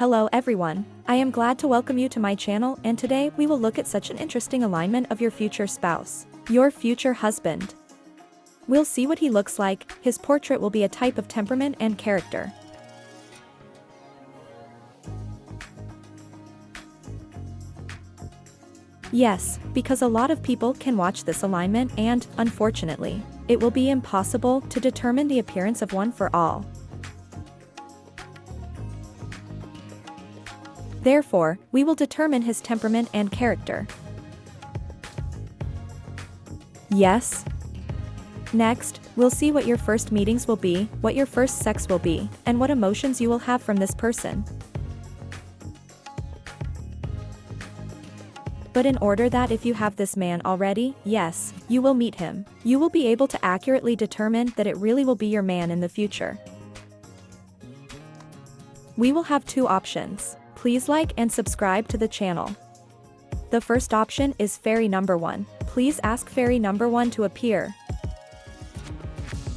Hello everyone, I am glad to welcome you to my channel, and today we will look at such an interesting alignment of your future spouse, your future husband. We'll see what he looks like. His portrait will be a type of temperament and character. Yes, because a lot of people can watch this alignment and, unfortunately, it will be impossible to determine the appearance of one for all. Therefore, we will determine his temperament and character. Yes. Next, we'll see what your first meetings will be, what your first sex will be, and what emotions you will have from this person. But in order that if you have this man already, yes, you will meet him, you will be able to accurately determine that it really will be your man in the future. We will have two options. Please like and subscribe to the channel. The first option is fairy number 1. Please ask fairy number 1 to appear.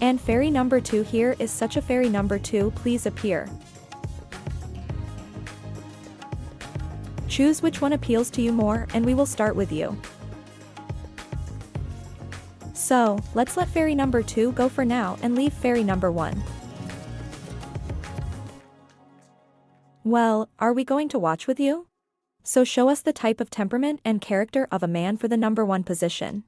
And fairy number 2 here is such a fairy number 2, please appear. Choose which one appeals to you more, and we will start with you. So, let's let fairy number 2 go for now and leave fairy number 1. Well, are we going to watch with you? So show us the type of temperament and character of a man for the number 1 position.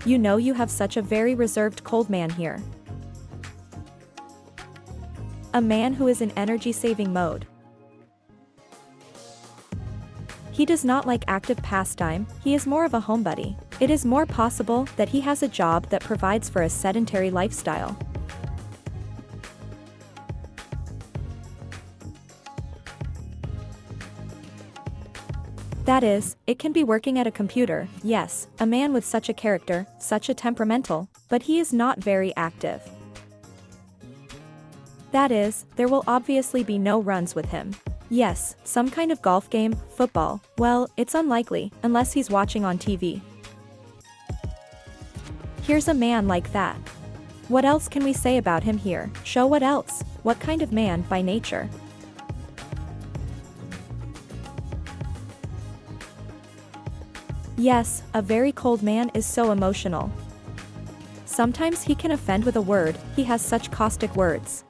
You know you have such a very reserved cold man here. A man who is in energy-saving mode. He does not like active pastime, he is more of a homebody. It is more possible that he has a job that provides for a sedentary lifestyle. That is, it can be working at a computer, yes, a man with such a character, such a temperamental, but he is not very active. That is, there will obviously be no runs with him. Yes, some kind of golf game, football, well, it's unlikely, unless he's watching on TV. Here's a man like that. What else can we say about him here? Show what else, what kind of man by nature? Yes, a very cold man is so emotional. Sometimes he can offend with a word, he has such caustic words.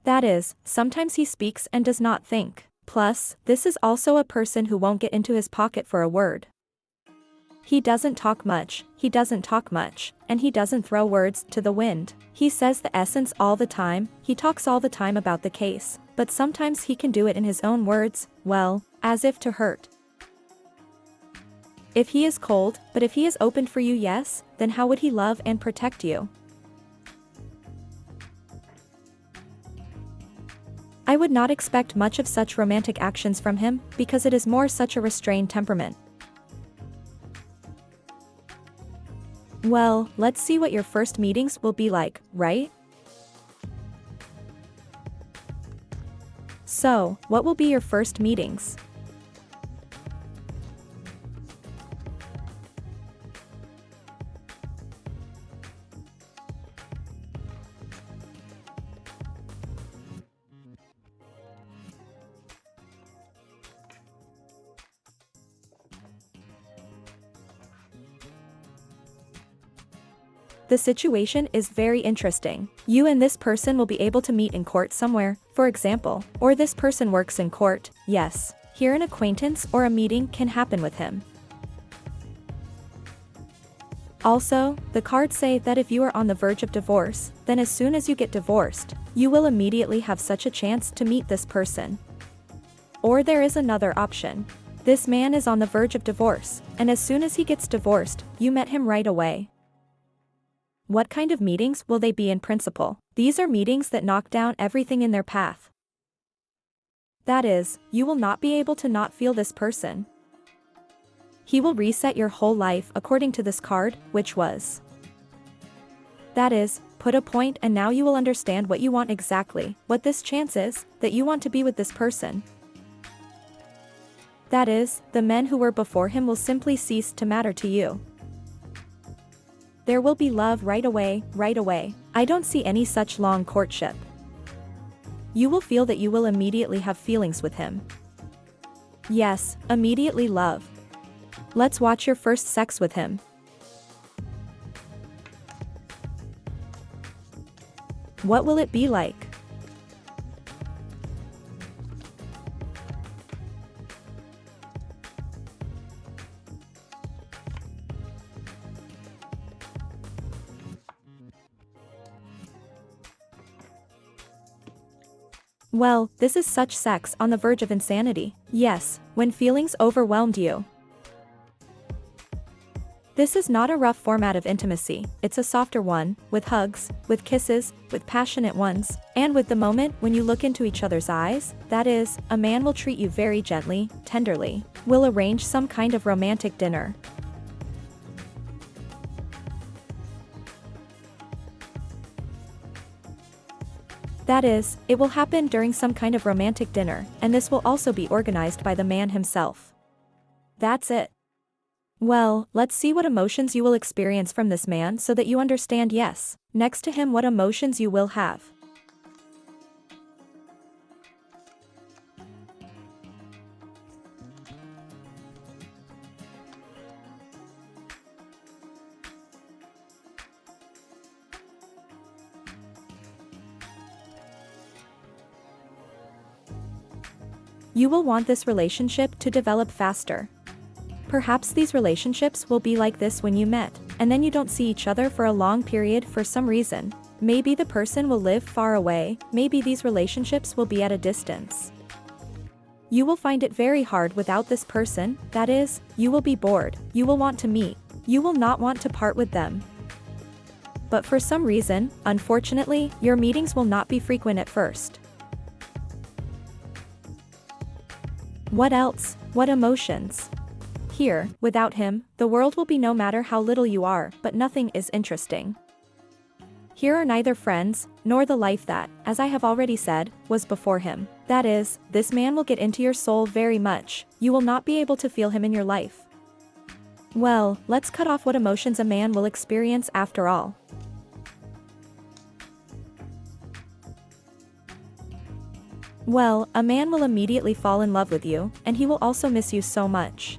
That is, sometimes he speaks and does not think. Plus, this is also a person who won't get into his pocket for a word. He doesn't talk much, and he doesn't throw words to the wind. He says the essence all the time, he talks all the time about the case, but sometimes he can do it in his own words, well, as if to hurt. If he is cold, but if he is open for you, yes, then how would he love and protect you? I would not expect much of such romantic actions from him, because it is more such a restrained temperament. Well, let's see what your first meetings will be like, right? So, what will be your first meetings? The situation is very interesting. You and this person will be able to meet in court somewhere, for example, or this person works in court, yes. Here an acquaintance or a meeting can happen with him. Also, the cards say that if you are on the verge of divorce, then as soon as you get divorced, you will immediately have such a chance to meet this person. Or there is another option. This man is on the verge of divorce, and as soon as he gets divorced, you met him right away. What kind of meetings will they be in principle? These are meetings that knock down everything in their path. That is, you will not be able to not feel this person. He will reset your whole life according to this card, which was. That is, put a point and now you will understand what you want exactly, what this chance is, that you want to be with this person. That is, the men who were before him will simply cease to matter to you. There will be love right away, right away. I don't see any such long courtship. You will feel that you will immediately have feelings with him. Yes, immediately love. Let's watch your first sex with him. What will it be like? Well, this is such sex on the verge of insanity. Yes, when feelings overwhelmed you. This is not a rough format of intimacy, it's a softer one, with hugs, with kisses, with passionate ones, and with the moment when you look into each other's eyes, that is, a man will treat you very gently, tenderly, will arrange some kind of romantic dinner. That is, it will happen during some kind of romantic dinner, and this will also be organized by the man himself. That's it. Well, let's see what emotions you will experience from this man so that you understand yes, next to him what emotions you will have. You will want this relationship to develop faster. Perhaps these relationships will be like this when you met, and then you don't see each other for a long period for some reason. Maybe the person will live far away, maybe these relationships will be at a distance. You will find it very hard without this person, that is, you will be bored, you will want to meet, you will not want to part with them. But for some reason, unfortunately, your meetings will not be frequent at first. What else? What emotions? Here, without him, the world will be no matter how little you are, but nothing is interesting. Here are neither friends, nor the life that, as I have already said, was before him. That is, this man will get into your soul very much, you will not be able to feel him in your life. Well, let's cut off what emotions a man will experience after all. Well, a man will immediately fall in love with you, and he will also miss you so much.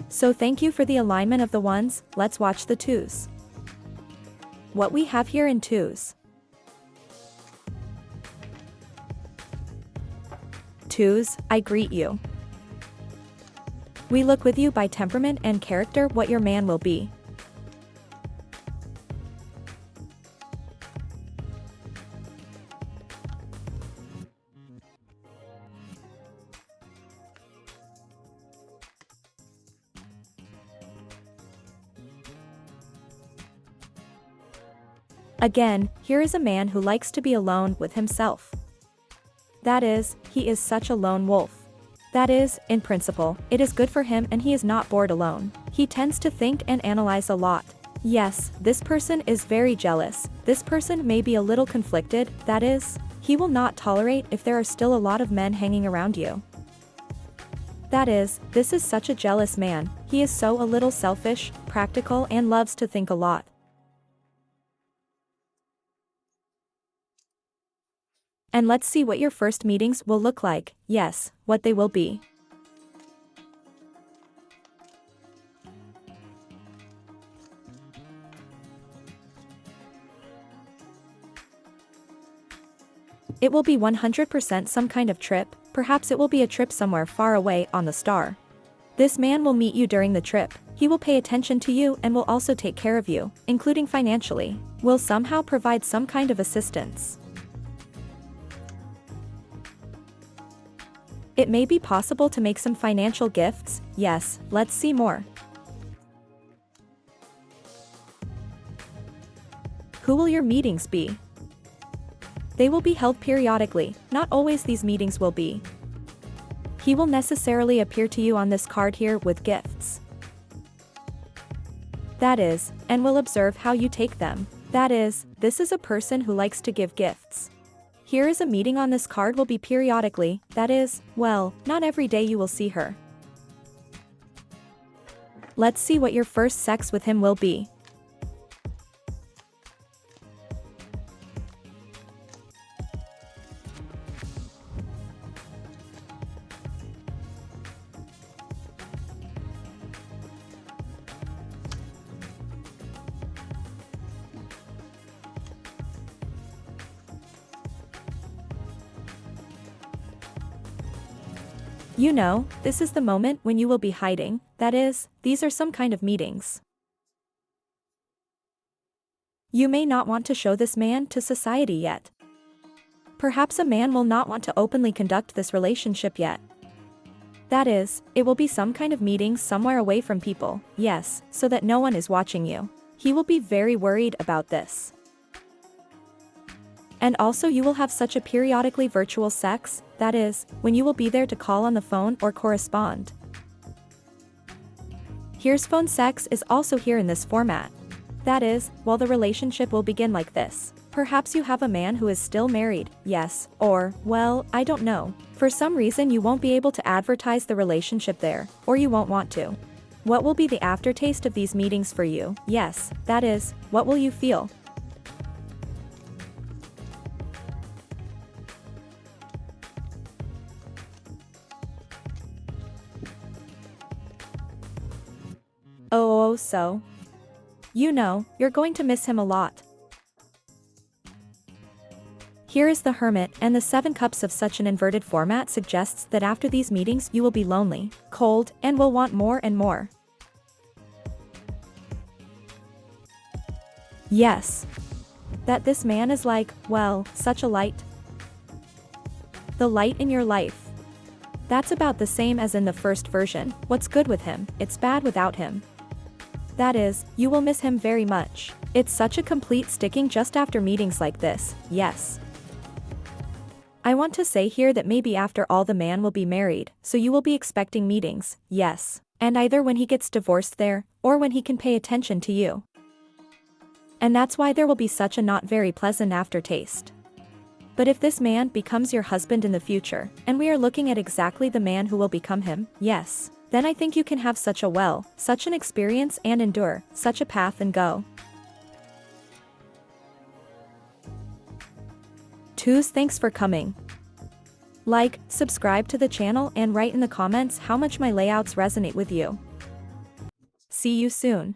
So thank you for the alignment of the ones, let's watch the twos. What we have here in twos. Twos, I greet you. We look with you by temperament and character what your man will be. Again, here is a man who likes to be alone with himself. That is, he is such a lone wolf. That is, in principle, it is good for him and he is not bored alone. He tends to think and analyze a lot. Yes, this person is very jealous, this person may be a little conflicted, that is, he will not tolerate if there are still a lot of men hanging around you. That is, this is such a jealous man, he is so a little selfish, practical and loves to think a lot. And let's see what your first meetings will look like, yes, what they will be. It will be 100% some kind of trip, perhaps it will be a trip somewhere far away on the star. This man will meet you during the trip, he will pay attention to you and will also take care of you, including financially, will somehow provide some kind of assistance. It may be possible to make some financial gifts, yes, let's see more. Who will your meetings be? They will be held periodically, not always these meetings will be. He will necessarily appear to you on this card here with gifts. That is, and will observe how you take them. That is, this is a person who likes to give gifts. Here is a meeting on this card will be periodically, that is, well, not every day you will see her. Let's see what your first sex with him will be. You know, this is the moment when you will be hiding, that is, these are some kind of meetings. You may not want to show this man to society yet. Perhaps a man will not want to openly conduct this relationship yet. That is, it will be some kind of meeting somewhere away from people, yes, so that no one is watching you. He will be very worried about this. And also you will have such a periodically virtual sex, that is, when you will be there to call on the phone or correspond. Here's phone sex is also here in this format. That is, while the relationship will begin like this. Perhaps you have a man who is still married, yes, or, well, I don't know. For some reason you won't be able to advertise the relationship there, or you won't want to. What will be the aftertaste of these meetings for you? Yes, that is, what will you feel? Oh, so. You know, you're going to miss him a lot. Here is the Hermit, and the 7 cups of such an inverted format suggests that after these meetings you will be lonely, cold, and will want more and more. Yes. That this man is like, well, such a light. The light in your life. That's about the same as in the first version. What's good with him, it's bad without him. That is, you will miss him very much. It's such a complete sticking just after meetings like this, yes. I want to say here that maybe after all the man will be married, so you will be expecting meetings, yes. And either when he gets divorced there, or when he can pay attention to you. And that's why there will be such a not very pleasant aftertaste. But if this man becomes your husband in the future, and we are looking at exactly the man who will become him, yes. Then I think you can have such an experience and endure, such a path and go. Twos, thanks for coming. Like, subscribe to the channel and write in the comments how much my layouts resonate with you. See you soon.